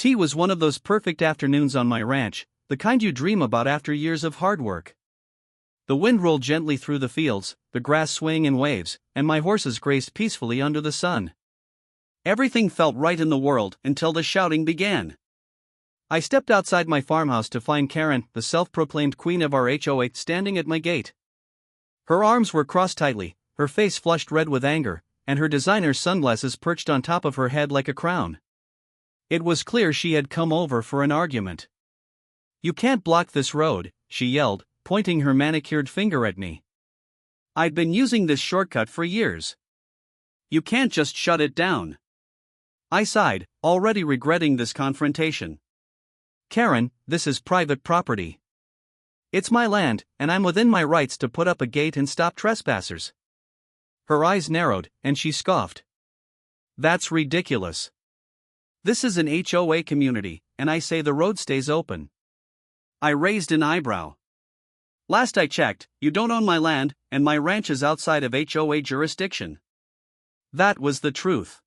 Tea was one of those perfect afternoons on my ranch, the kind you dream about after years of hard work. The wind rolled gently through the fields, the grass swaying in waves, and my horses grazed peacefully under the sun. Everything felt right in the world until the shouting began. I stepped outside my farmhouse to find Karen, the self-proclaimed queen of our HOA, standing at my gate. Her arms were crossed tightly, her face flushed red with anger, and her designer sunglasses perched on top of her head like a crown. It was clear she had come over for an argument. "You can't block this road," she yelled, pointing her manicured finger at me. "I've been using this shortcut for years. You can't just shut it down." I sighed, already regretting this confrontation. "Karen, this is private property. It's my land, and I'm within my rights to put up a gate and stop trespassers." Her eyes narrowed, and she scoffed. "That's ridiculous. This is an HOA community, and I say the road stays open." I raised an eyebrow. "Last I checked, you don't own my land, and my ranch is outside of HOA jurisdiction." That was the truth.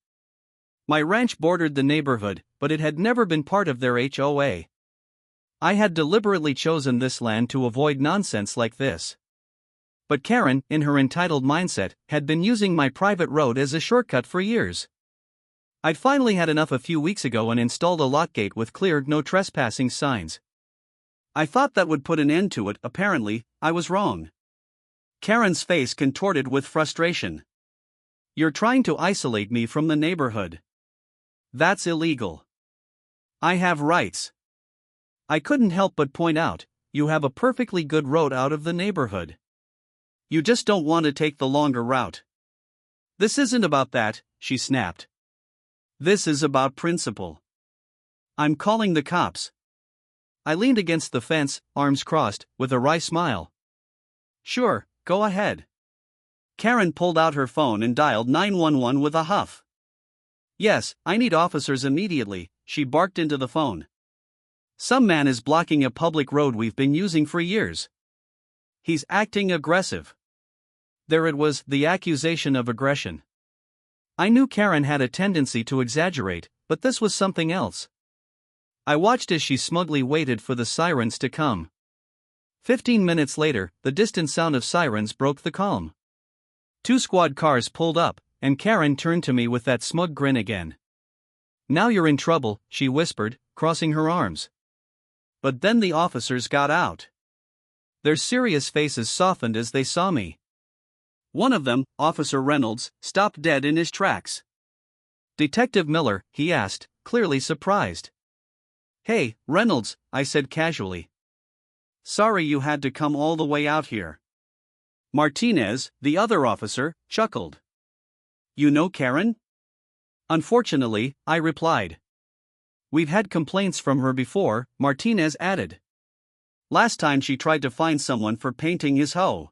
My ranch bordered the neighborhood, but it had never been part of their HOA. I had deliberately chosen this land to avoid nonsense like this. But Karen, in her entitled mindset, had been using my private road as a shortcut for years. I'd finally had enough a few weeks ago and installed a lock gate with clear "no trespassing" signs. I thought that would put an end to it. Apparently, I was wrong. Karen's face contorted with frustration. "You're trying to isolate me from the neighborhood. That's illegal. I have rights." I couldn't help but point out, "You have a perfectly good road out of the neighborhood. You just don't want to take the longer route." "This isn't about that," she snapped. "This is about principle. I'm calling the cops." I leaned against the fence, arms crossed, with a wry smile. "Sure, go ahead." Karen pulled out her phone and dialed 911 with a huff. "Yes, I need officers immediately," she barked into the phone. "Some man is blocking a public road we've been using for years. He's acting aggressive." There it was, the accusation of aggression. I knew Karen had a tendency to exaggerate, but this was something else. I watched as she smugly waited for the sirens to come. 15 minutes later, the distant sound of sirens broke the calm. 2 squad cars pulled up, and Karen turned to me with that smug grin again. "Now you're in trouble," she whispered, crossing her arms. But then the officers got out. Their serious faces softened as they saw me. One of them, Officer Reynolds, stopped dead in his tracks. "Detective Miller?" he asked, clearly surprised. "Hey, Reynolds," I said casually. "Sorry you had to come all the way out here." Martinez, the other officer, chuckled. "You know Karen?" "Unfortunately," I replied. "We've had complaints from her before," Martinez added. "Last time she tried to find someone for painting his hoe."